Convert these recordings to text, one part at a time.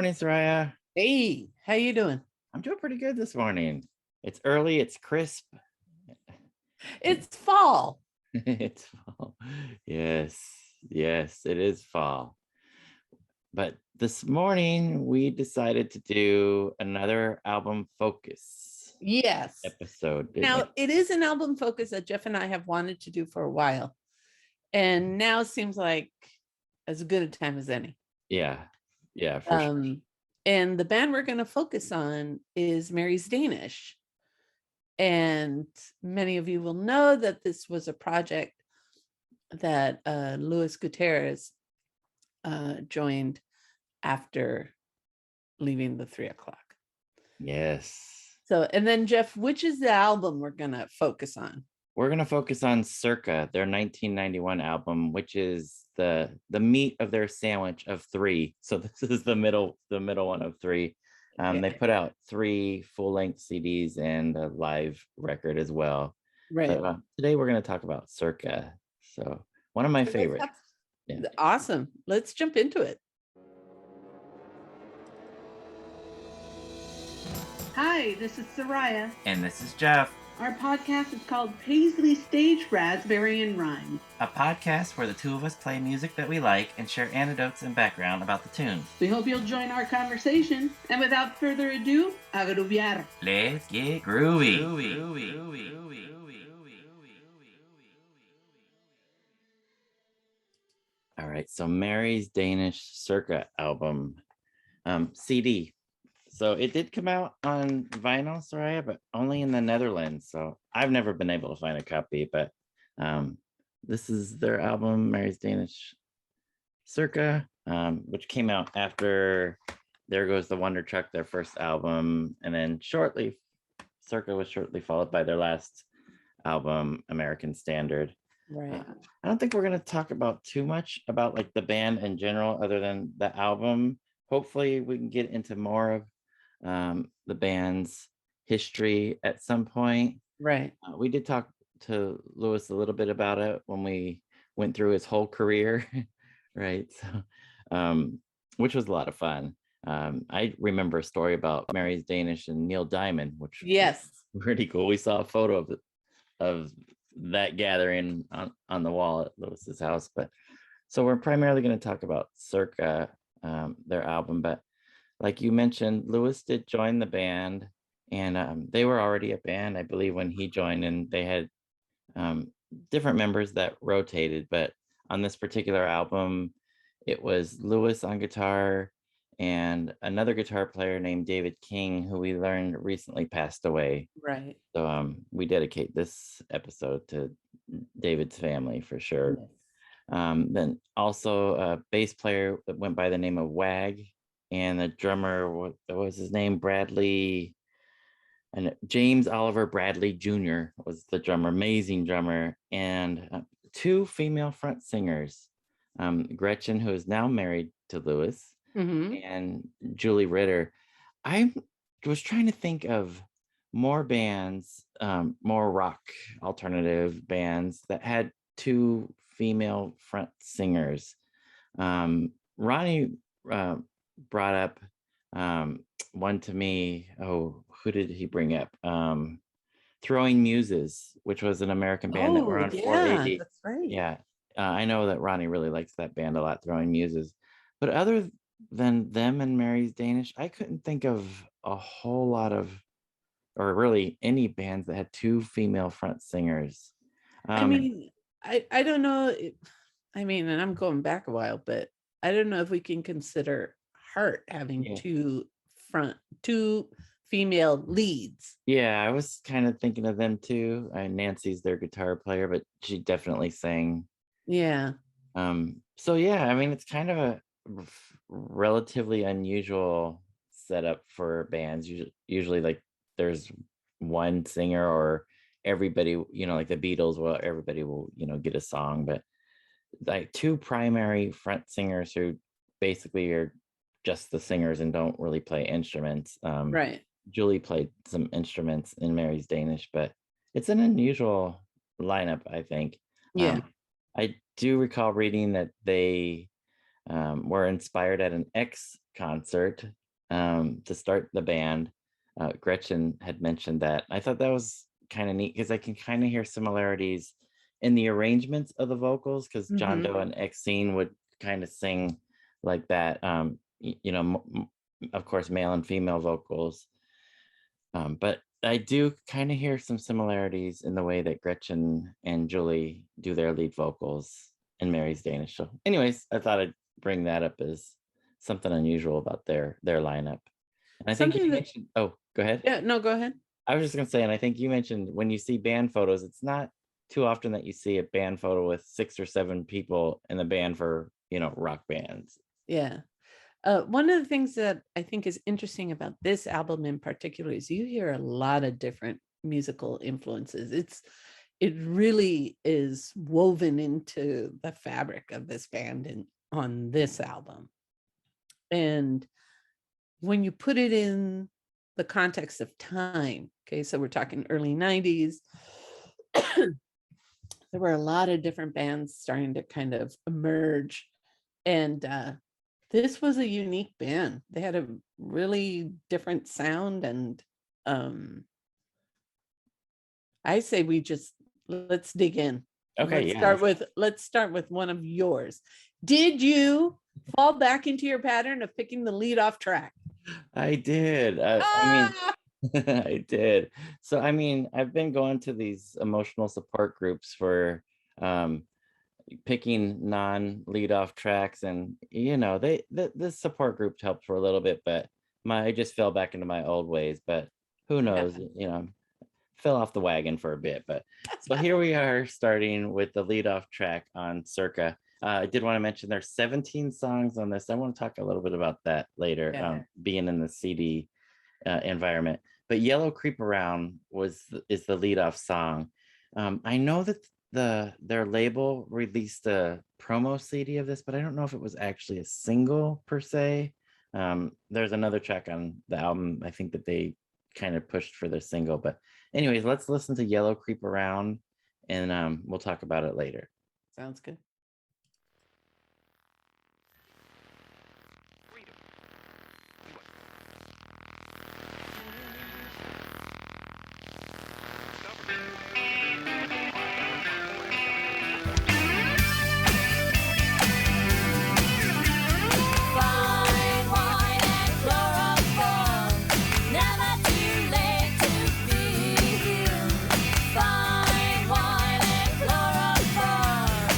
morning, Soraya. Hey, how you doing? I'm doing pretty good this morning. It's early, it's crisp. It's fall. It's fall. Yes, yes, it is fall. But this morning we decided to do another album focus Yes. episode, didn't Now, we? it is an album focus that Jeff and I have wanted to do for a while. And now seems like as good a time as any. Yeah, for sure. And the band we're going to focus on is Mary's Danish. And many of you will know that this was a project that Louis Gutierrez joined after leaving the 3 o'clock. Yes. So, and then Jeff, which is the album we're going to focus on? We're going to focus on Circa, their 1991 album, which is the meat of their sandwich of 3. So this is the middle one of 3. They put out 3 full-length CDs and a live record as well. Right. But today we're going to talk about Circa. So one of my favorites. Yeah. Awesome. Let's jump into it. Hi, this is Soraya. And this is Jeff. Our podcast is called Paisley Stage Raspberry and Rhyme, a podcast where the two of us play music that we like and share anecdotes and background about the tunes. We hope you'll join our conversation. And without further ado, a grooviar. Let's get groovy. All right, so Mary's Danish Circa album, CD. So it did come out on vinyl, Soraya, but only in the Netherlands. So I've never been able to find a copy, but this is their album, Mary's Danish Circa, which came out after There Goes the Wonder Truck, their first album. And then Circa was shortly followed by their last album, American Standard. Right. I don't think we're going to talk about too much about like the band in general, other than the album. Hopefully we can get into more of the band's history at some point. Right. We did talk to Louis a little bit about it when we went through his whole career, right? So, which was a lot of fun. I remember a story about Mary's Danish and Neil Diamond, which yes, was pretty cool. We saw a photo of that gathering on the wall at Louis's house. But so we're primarily going to talk about Circa, their album, but like you mentioned, Louis did join the band, and they were already a band, I believe, when he joined, and they had different members that rotated. But on this particular album, it was Louis on guitar and another guitar player named David King, who we learned recently passed away. Right. So we dedicate this episode to David's family for sure. Yes. Then also a bass player that went by the name of Wag. And the drummer, what was his name? Bradley, and James Oliver Bradley Jr. was the drummer, amazing drummer, and 2 female front singers, Gretchen, who is now married to Louis, and Julie Ritter. I was trying to think of more bands, more rock alternative bands that had 2 female front singers. Ronnie brought up one to me. Oh, who did he bring up? Throwing Muses, which was an American band that were on 480. That's right. Yeah, I know that Ronnie really likes that band a lot, Throwing Muses. But other than them and Mary's Danish, I couldn't think of a whole lot of, or really any bands that had 2 female front singers. I mean, I don't know. And I'm going back a while, but I don't know if we can consider Heart having 2 female leads. Yeah, I was kind of thinking of them too. Nancy's their guitar player, but she definitely sang. Yeah. So yeah, I mean, it's kind of a relatively unusual setup for bands. Usually like there's one singer, or everybody, like the Beatles, well, everybody will, get a song, but like 2 primary front singers who basically are just the singers and don't really play instruments. Right. Julie played some instruments in Mary's Danish, but it's an unusual lineup, I think. Yeah. I do recall reading that they were inspired at an concert to start the band. Gretchen had mentioned that. I thought that was kind of neat because I can kind of hear similarities in the arrangements of the vocals, because John Doe and Exene would kind of sing like that. Of course, male and female vocals. But I do kind of hear some similarities in the way that Gretchen and Julie do their lead vocals in Mary's Danish. So anyways, I thought I'd bring that up as something unusual about their lineup. And I think you mentioned, oh, go ahead. Yeah, no, go ahead. I was just gonna say, and I think you mentioned when you see band photos, it's not too often that you see a band photo with 6 or 7 people in the band for, rock bands. Yeah. One of the things that I think is interesting about this album in particular is you hear a lot of different musical influences. It really is woven into the fabric of this band on this album. And when you put it in the context of time, okay, so we're talking early 90s, there were a lot of different bands starting to kind of emerge. And this was a unique band. They had a really different sound. And I say let's dig in. Okay. Let's start with one of yours. Did you fall back into your pattern of picking the lead off track? I did. I mean, I did. So, I mean, I've been going to these emotional support groups for picking non-lead off tracks, and this support group helped for a little bit, but I just fell back into my old ways. But who knows? Fell off the wagon for a bit. But so here we are, starting with the lead off track on Circa. I did want to mention there's 17 songs on this. I want to talk a little bit about that later, being in the CD environment. But Yellow Creep Around is the lead off song. I know that their label released a promo CD of this, but I don't know if it was actually a single per se. There's another track on the album I think that they kind of pushed for their single. But anyways, let's listen to Yellow Creep Around, and we'll talk about it later. Sounds good. Fine wine and chloroform.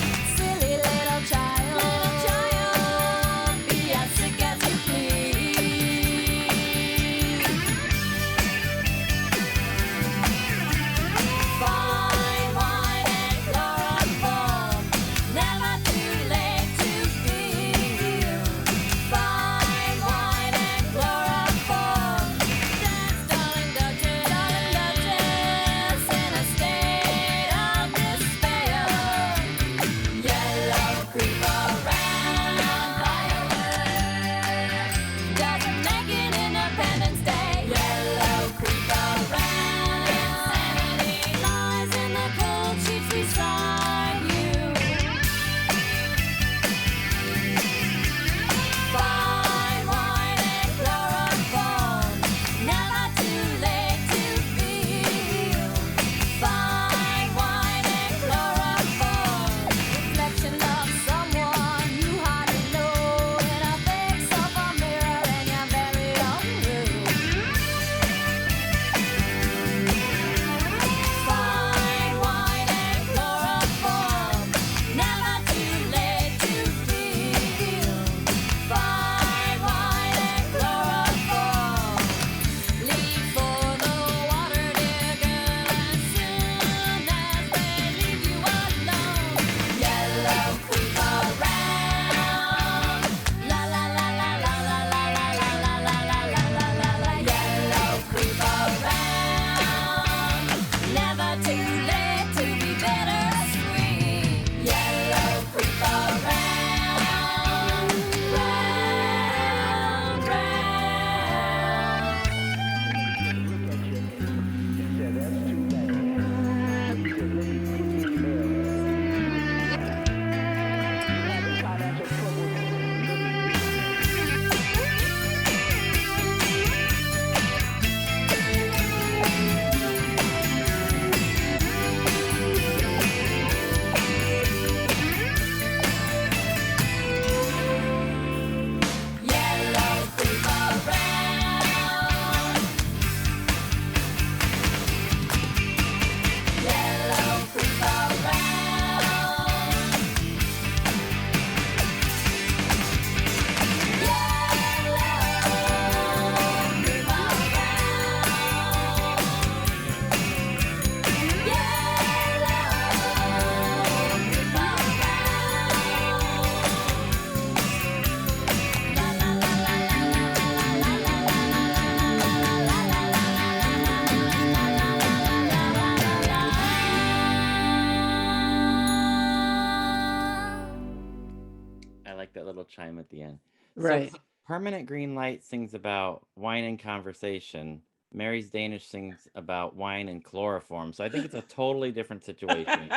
little chime at the end. Right. So Permanent Green Light sings about wine and conversation. Mary's Danish sings about wine and chloroform. So I think it's a totally different situation.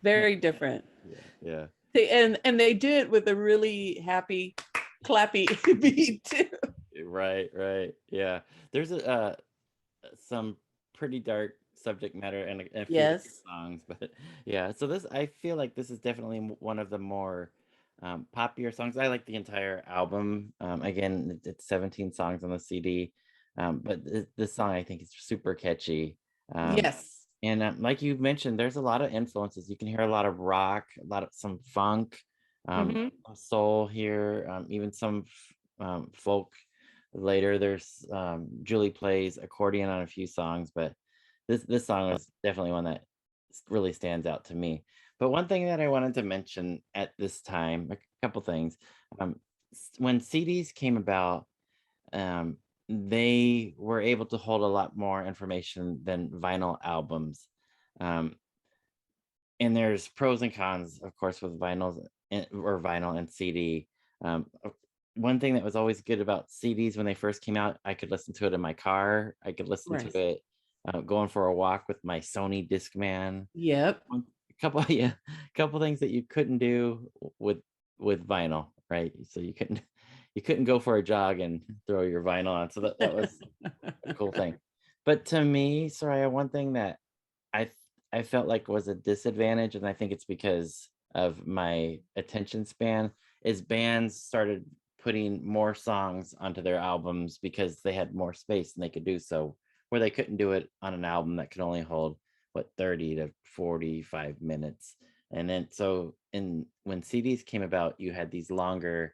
Very different. Yeah. And they do it with a really happy, clappy beat too. Right. Yeah. There's some pretty dark subject matter and a few Yes. songs, but yeah. So I feel like this is definitely one of the more poppier songs. I like the entire album. Again, it's 17 songs on the CD, but this song I think is super catchy. Yes. And like you mentioned, there's a lot of influences. You can hear a lot of rock, a lot of some funk, some soul here, even some folk. Later, there's Julie plays accordion on a few songs, but this song is definitely one that really stands out to me. But one thing that I wanted to mention at this time, a couple things, when CDs came about, they were able to hold a lot more information than vinyl albums. And there's pros and cons, of course, with vinyls or vinyl and CD. One thing that was always good about CDs when they first came out, I could listen to it in my car. I could listen to it going for a walk with my Sony Discman. Yep. A couple things that you couldn't do with vinyl, right? So you couldn't go for a jog and throw your vinyl on. So that was a cool thing. But to me, Soraya, one thing that I felt like was a disadvantage, and I think it's because of my attention span, is bands started putting more songs onto their albums because they had more space and they could do so, where they couldn't do it on an album that could only hold 30 to 45 minutes. And then when CDs came about, you had these longer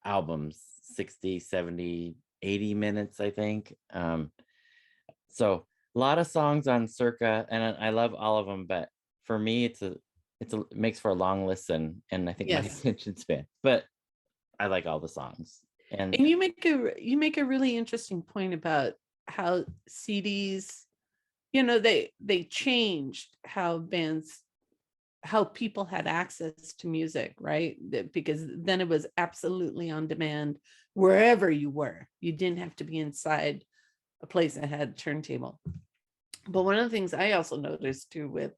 albums, 60, 70, 80 minutes, I think. So a lot of songs on Circa, and I love all of them, but for me it makes for a long listen, and I think my attention span, but I like all the songs. And you make a really interesting point about how CDs, they changed how people had access to music, right? Because then it was absolutely on demand wherever you were. You didn't have to be inside a place that had a turntable. But one of the things I also noticed too with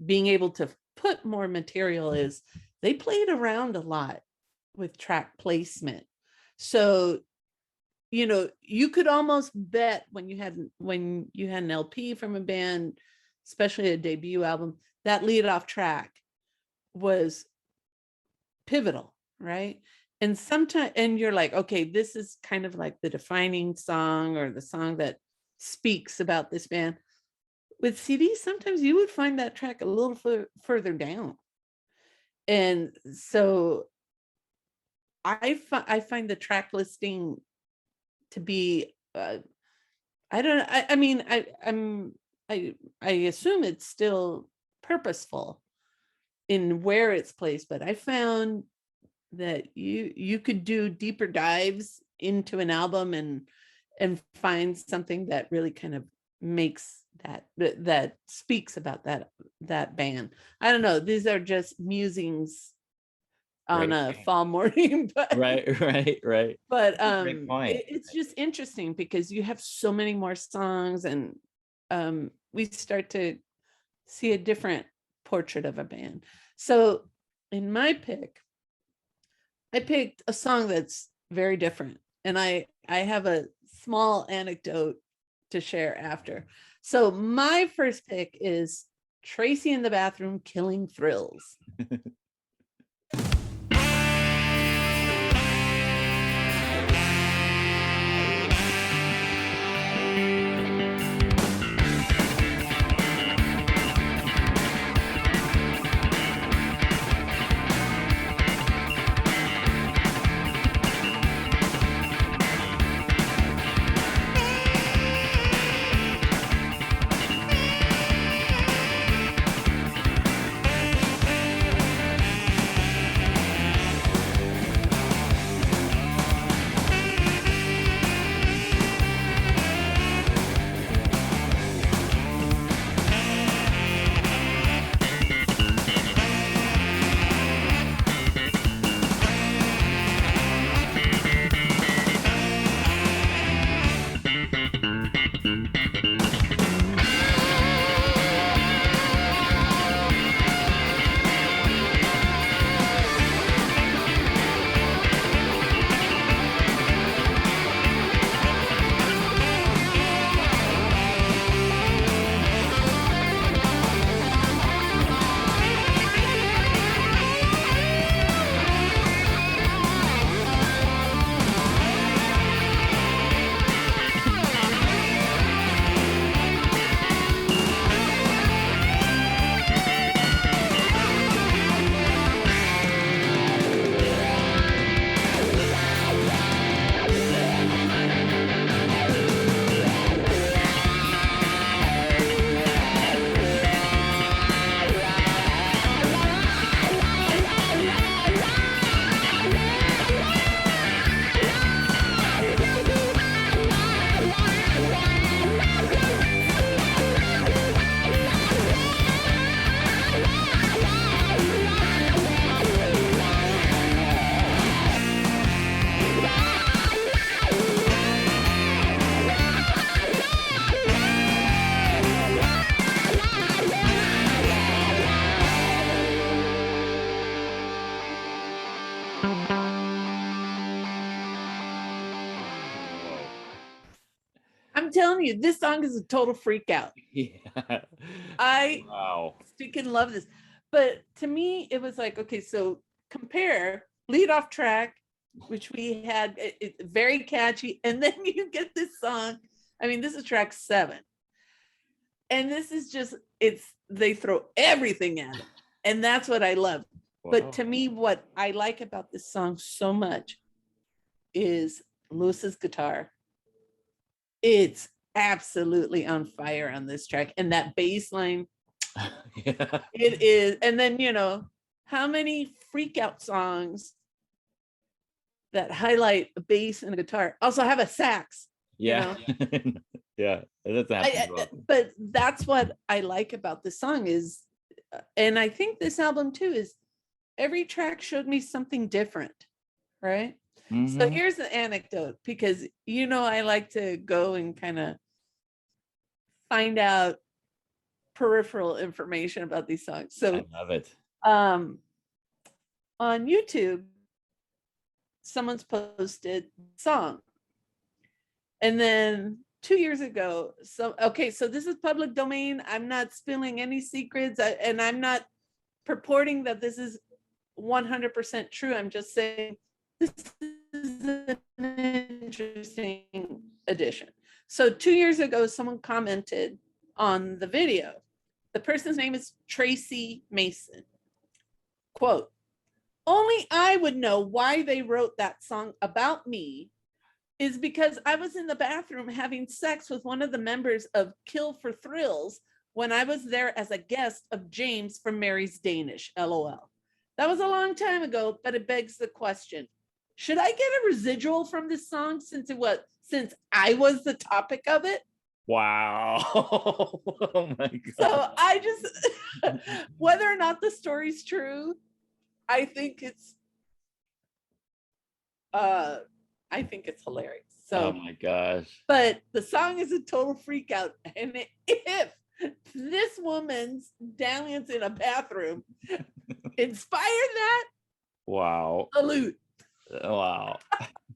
being able to put more material is they played around a lot with track placement. So, you could almost bet when you had an LP from a band, especially a debut album, that lead off track was pivotal, right? And sometimes, and you're like, okay, this is kind of like the defining song or the song that speaks about this band. With CDs, sometimes you would find that track a little further down. And so I find the track listing to be, I assume it's still purposeful in where it's placed, but I found that you could do deeper dives into an album and find something that really kind of makes that speaks about that band. I don't know, these are just musings on a fall morning, but right but Great point. It's just interesting because you have so many more songs, and we start to see a different portrait of a band. So in my pick, I picked a song that's very different, and I have a small anecdote to share after. So my first pick is Tracy in the Bathroom, Killing Thrills. telling you, this song is a total freak out. Yeah. I Wow. freaking love this. But to me, it was like, okay, so compare lead off track, which we had, very catchy. And then you get this song. I mean, this is track 7. And this is just, they throw everything at it. And that's what I love. Wow. But to me, what I like about this song so much is Lewis's guitar. It's absolutely on fire on this track. And that bass line, Yeah. it is. And then, how many freak out songs that highlight a bass and a guitar also have a sax? Yeah. Yeah. That's But that's what I like about this song is, and I think this album too, is every track showed me something different, right? Mm-hmm. So here's the anecdote, because I like to go and kind of find out peripheral information about these songs. So I love it. On YouTube, someone's posted song, and then 2 years ago, so this is public domain. I'm not spilling any secrets, and I'm not purporting that this is 100% true. I'm just saying this is an interesting addition. So 2 years ago, someone commented on the video. The person's name is Tracy Mason. Quote, "Only I would know why they wrote that song about me is because I was in the bathroom having sex with one of the members of Kill for Thrills when I was there as a guest of James from Mary's Danish, LOL. That was a long time ago, but it begs the question, should I get a residual from this song since I was the topic of it?" Wow. Oh my God. So I just, whether or not the story's true, I think it's hilarious. So, oh my gosh. But the song is a total freak out. And if this woman's dalliance in a bathroom inspired that, Wow. salute. Wow.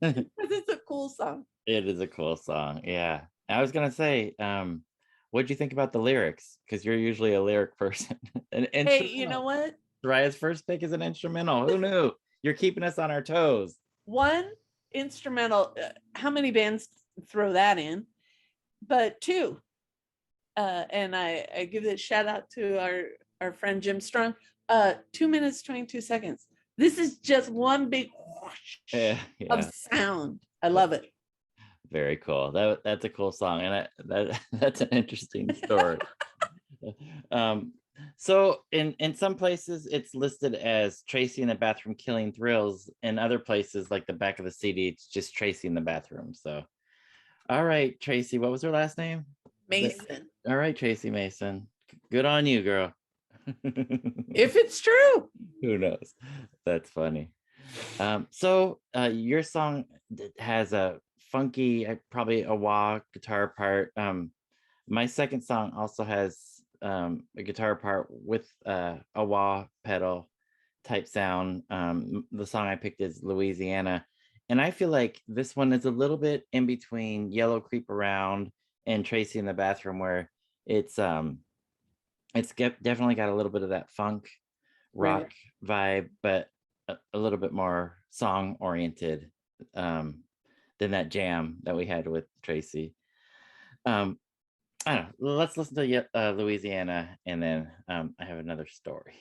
Because it's a cool song. It is a cool song. Yeah. I was gonna say, what'd you think about the lyrics? Because you're usually a lyric person. Hey, you know what? Soraya's first pick is an instrumental. Who knew? You're keeping us on our toes. One, instrumental. How many bands throw that in? But 2, and I give it a shout out to our friend Jim Strong. 2 minutes, 22 seconds. This is just one big whoosh of sound. I love it. Very cool. That's a cool song, and that's an interesting story. So in some places it's listed as Tracy in the bathroom killing thrills. In other places, like the back of the CD, it's just Tracy in the bathroom. So, all right, Tracy, what was her last name? Mason. All right, Tracy Mason. Good on you, girl. If it's true. Who knows? That's funny. So your song has a funky, probably a wah guitar part. My second song also has a guitar part with a wah pedal type sound. The song I picked is Louisiana, and I feel like this one is a little bit in between Yellow Creep Around and Tracy in the Bathroom, where it's definitely got a little bit of that funk rock vibe, but a little bit more song oriented than that jam that we had with Tracy. I don't know. Let's listen to Louisiana, and then I have another story.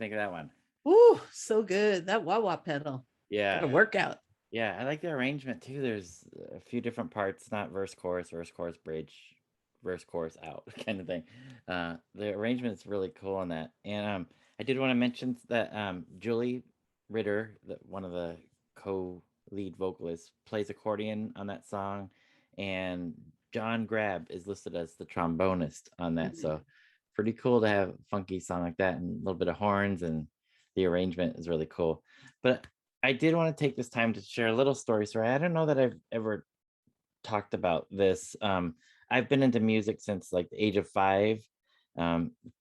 think of that one? Ooh, so good. That wah-wah pedal. Yeah. Got a workout. Yeah, I like the arrangement too. There's a few different parts, not verse, chorus, bridge, verse, chorus, out kind of thing. The arrangement is really cool on that. And I did want to mention that Julie Ritter, one of the co-lead vocalists, plays accordion on that song, and John Grab is listed as the trombonist on that. So pretty cool to have a funky song like that, and a little bit of horns, and the arrangement is really cool. But I did want to take this time to share a little story. Sorry, I don't know that I've ever talked about this. I've been into music since like the age of 5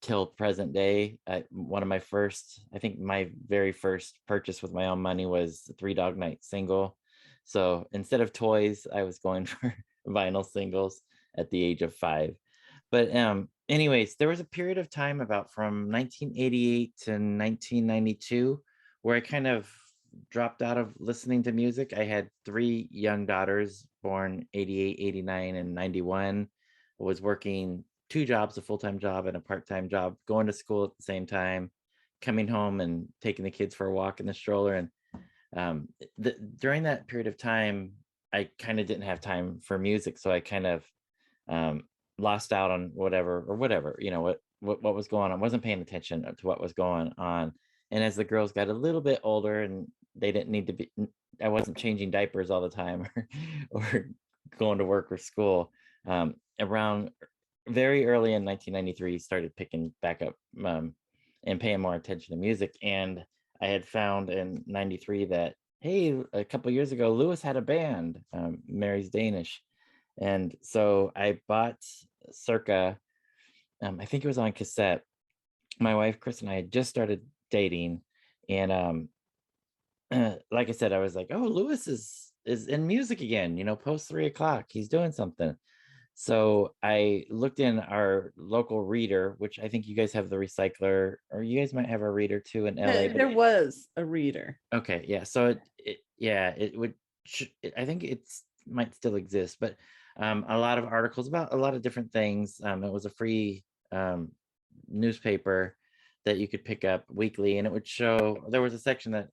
till present day. One of my first, I think my very first purchase with my own money was the Three Dog Night single. So instead of toys, I was going for vinyl singles at the age of 5. But anyways, there was a period of time about from 1988 to 1992 where I kind of dropped out of listening to music. I had 3 young daughters born 88, 89, and 91. I was working 2 jobs, a full-time job and a part-time job, going to school at the same time, coming home and taking the kids for a walk in the stroller. And during that period of time, I kind of didn't have time for music. So I kind of lost out on whatever, you know, what was going on. I wasn't paying attention to what was going on. And as the girls got a little bit older and they didn't need to be, I wasn't changing diapers all the time or going to work or school. Around very early in 1993, started picking back up and paying more attention to music. And I had found in 93 that, hey, a couple years ago, Lewis had a band, Mary's Danish. And so I bought Circa, I think it was on cassette. My wife, Chris, and I had just started dating. And like I said, I was like, oh, Lewis is in music again, you know, post 3 o'clock, he's doing something. So I looked in our local reader, which I think you guys have the recycler, or you guys might have a reader too in LA. There was a reader. Okay, yeah. So it would, I think it's might still exist, but a lot of articles about a lot of different things. It was a free newspaper that you could pick up weekly, and it would show, there was a section that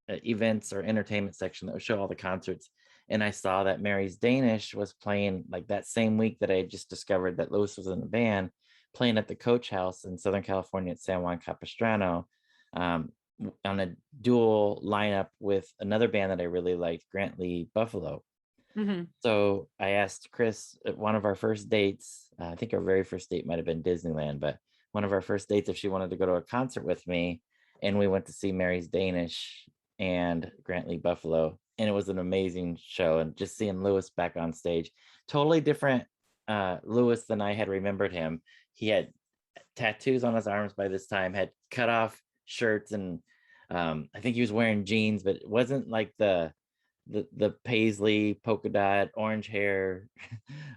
events or entertainment section that would show all the concerts. And I saw that Mary's Danish was playing like that same week that I had just discovered that Lewis was in the band, playing at the Coach House in Southern California at San Juan Capistrano, on a dual lineup with another band that I really liked, Grantley Buffalo. So I asked Chris at one of our first dates, I think our very first date might have been Disneyland, but one of our first dates, if she wanted to go to a concert with me. And we went to see Mary's Danish and Grantley Buffalo. And it was an amazing show. And just seeing Lewis back on stage, totally different Lewis than I had remembered him. He had tattoos on his arms by this time, had cut off shirts, and I think he was wearing jeans, but it wasn't like the Paisley polka dot orange hair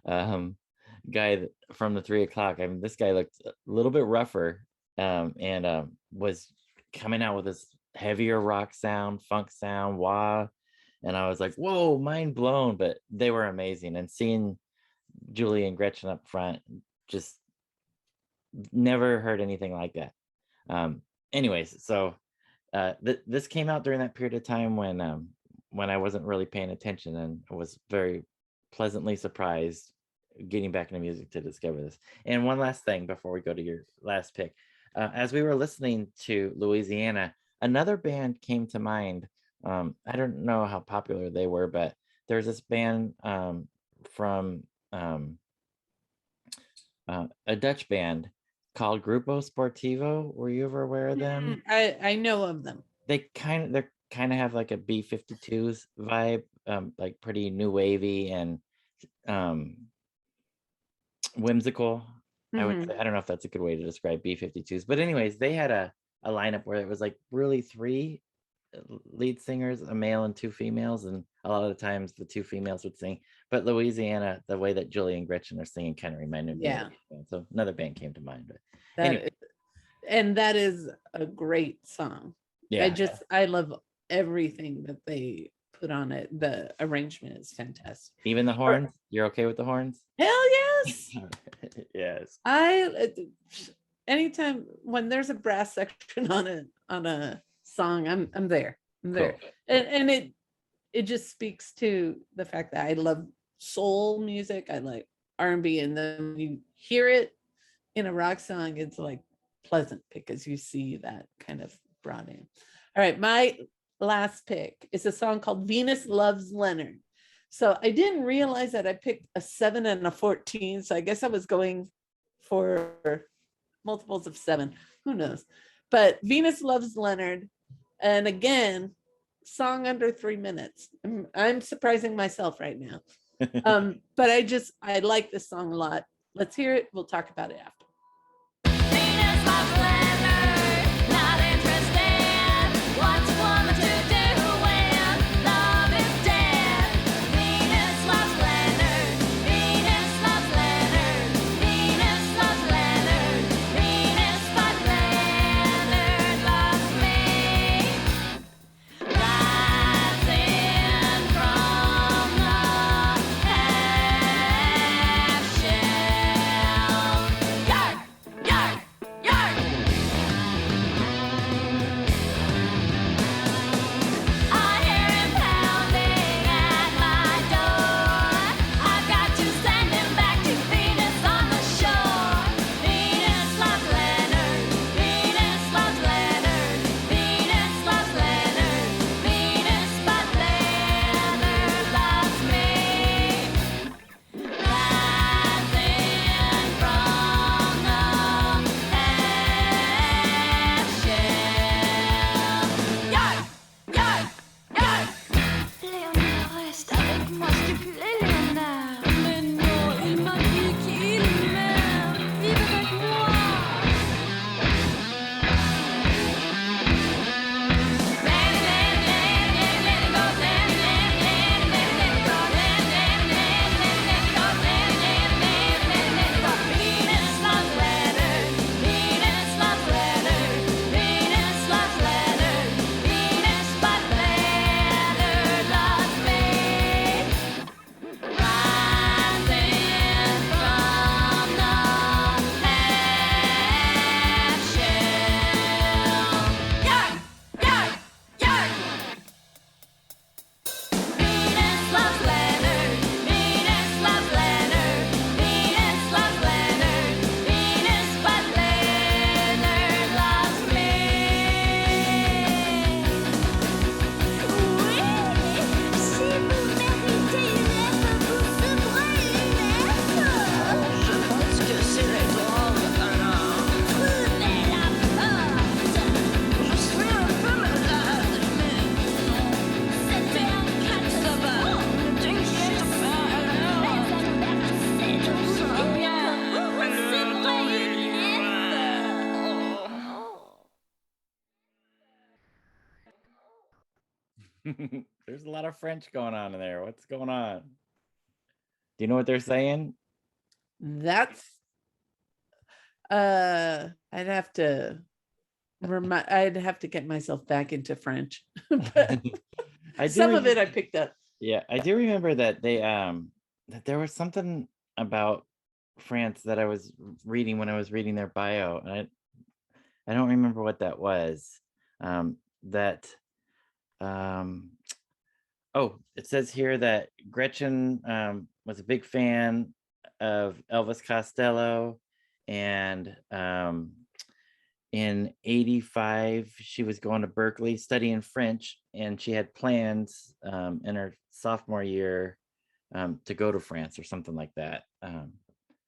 guy from the 3 o'clock. I mean, this guy looked a little bit rougher, and was coming out with this heavier rock sound, funk sound, wah. And I was like, whoa, mind blown. But they were amazing. And seeing Julie and Gretchen up front, just never heard anything like that. Anyways, so this came out during that period of time when I wasn't really paying attention, and I was very pleasantly surprised getting back into music to discover this. And one last thing before we go to your last pick, as we were listening to Louisiana, another band came to mind. I don't know how popular they were, but there's this band from a Dutch band called Grupo Sportivo. Were you ever aware of them? I know of them. They kind of have like a B-52s vibe, like pretty new wavy and whimsical. I would say. I don't know if that's a good way to describe B-52s, but anyways, they had a lineup where it was like really 3 lead singers, a male and 2 females, and a lot of the times the 2 females would sing. But Louisiana, the way that Julie and Gretchen are singing kind of reminded me of that. So another band came to mind. But anyway. And that is a great song. Yeah, I love everything that they put on it. The arrangement is fantastic. Even the horns. You're okay with the horns? Hell yes. Yes. anytime when there's a brass section on a song, I'm there. I'm there. Cool. And it just speaks to the fact that I love soul music. I like R&B, and then when you hear it in a rock song, it's like pleasant because you see that kind of brought in. All right, my last pick is a song called Venus Loves Leonard. So I didn't realize that I picked a 7 and a 14. So I guess I was going for multiples of 7. Who knows? But Venus Loves Leonard. And again, song under 3 minutes. I'm surprising myself right now. But I like this song a lot. Let's hear it. We'll talk about it after. Venus loves Leonard, not interested. What's a woman to do when love is dead? Venus loves Leonard, Venus loves Leonard, Venus loves Leonard, Venus but Leonard loves me. Rising from the half shell. Yark, yark, yark. I hear him pounding at my door. I've got to send him back to Venus on the shore. Venus loves Leonard, Venus loves Leonard, Venus loves Leonard, Venus but Leonard loves me. Rising from the half shell. Yark, yark, yark. Léonard reste avec moi, s'il te plaît, Léonard. Mais non, il m'a dit qu'il m'aime. Vive avec moi. Venus loves Leonard, Venus loves Leonard, Venus loves Leonard, Venus but Leonard loves me. Rising from the half shell. Yark, yark, yark. Venus loves Leonard, Venus loves Leonard, Venus loves Leonard, Venus but Leonard loves me. Oui, si vous méritez une lettre, vous recevrez une lettre. Je pense que c'est l'étrange, alors. Ouvrez la porte. Je suis un peu malade, mais c'était un catastrophe. Ne t'inquiète pas, alors. C'est tout ça. Bien, vous recevrez une lettre. There's a lot of French going on in there. What's going on? Do you know what they're saying? That's I'd have to get myself back into French. But I do some of it I remember- picked up. Yeah, I do remember that they that there was something about France that I was reading when I was reading their bio, and I don't remember what that was. That oh, it says here that Gretchen was a big fan of Elvis Costello, and in 85 she was going to Berkeley studying French, and she had plans in her sophomore year to go to France or something like that.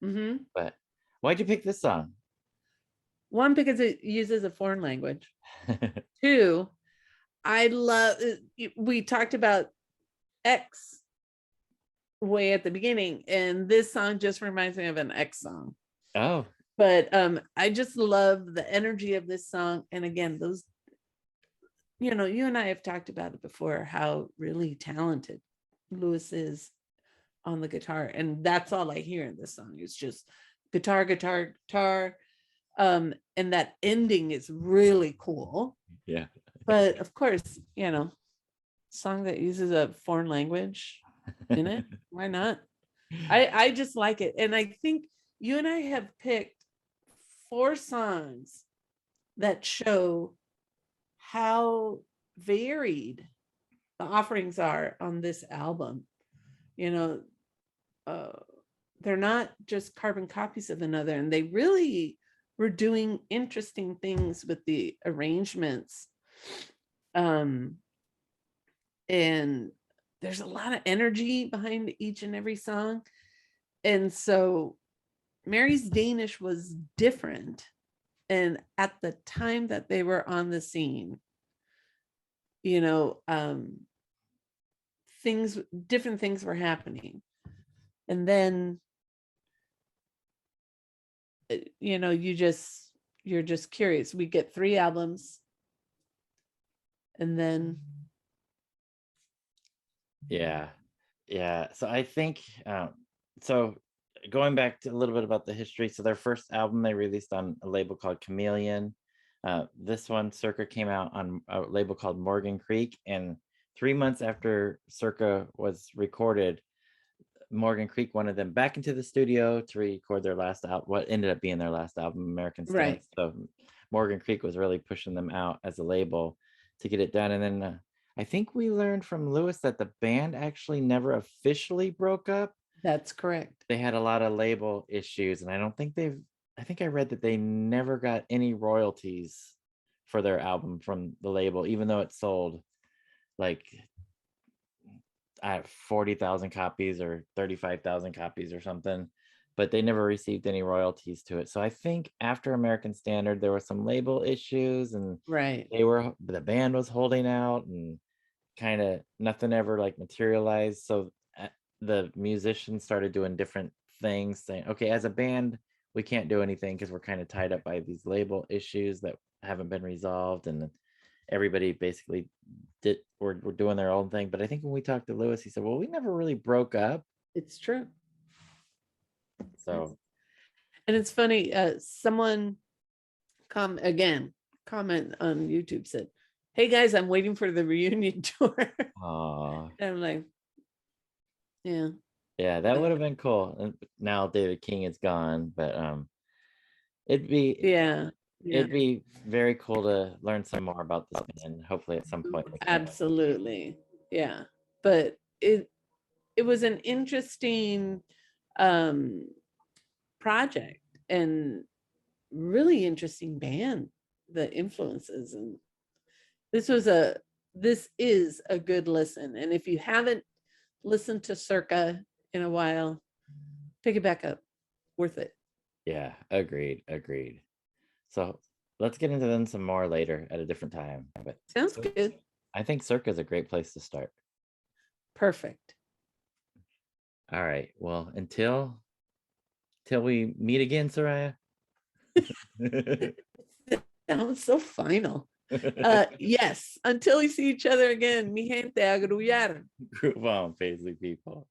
But why'd you pick this song? 1, because it uses a foreign language. 2, I love, we talked about X way at the beginning, and this song just reminds me of an X song. Oh, But I just love the energy of this song. And again, those, you and I have talked about it before, how really talented Louis is on the guitar. And that's all I hear in this song. It's just guitar, guitar, guitar. And that ending is really cool. yeah. But of course, song that uses a foreign language in it, why not? I just like it. And I think you and I have picked 4 songs that show how varied the offerings are on this album. You know, they're not just carbon copies of another, and they really were doing interesting things with the arrangements. And there's a lot of energy behind each and every song. And so Mary's Danish was different. And at the time that they were on the scene, you know, different things were happening. And then, you know, you're just curious. We get 3 albums. And then. Yeah. So I think, so going back to a little bit about the history. So their first album they released on a label called Chameleon. This one, Circa, came out on a label called Morgan Creek. And 3 months after Circa was recorded, Morgan Creek wanted them back into the studio to record their last album, what ended up being their last album, American Stance. Right. So Morgan Creek was really pushing them out as a label to get it done. And then I think we learned from Lewis that the band actually never officially broke up. That's correct. They had a lot of label issues, and I think I read that they never got any royalties for their album from the label, even though it sold like 40,000 copies or 35,000 copies or something, but they never received any royalties to it. So I think after American Standard, there were some label issues, and Right. the band was holding out, and kind of nothing ever like materialized. So the musicians started doing different things, saying, okay, as a band, we can't do anything because we're kind of tied up by these label issues that haven't been resolved. And everybody basically were doing their own thing. But I think when we talked to Lewis, he said, well, we never really broke up. It's true. So, and it's funny, someone comment on YouTube said, hey guys, I'm waiting for the reunion tour. and I'm like, yeah, that would have been cool. And now David King is gone, but it'd be very cool to learn some more about this band, hopefully at some point. Absolutely. Yeah, but it was an interesting project and really interesting band, the influences, and this is a good listen. And if you haven't listened to Circa in a while, pick it back up. Worth it. Yeah, agreed. So let's get into them some more later at a different time. But sounds good. I think Circa is a great place to start. Perfect. All right. Well, until we meet again, Soraya. Sounds so final. Yes, until we see each other again, mi gente, a grullar. Group on, Paisley people.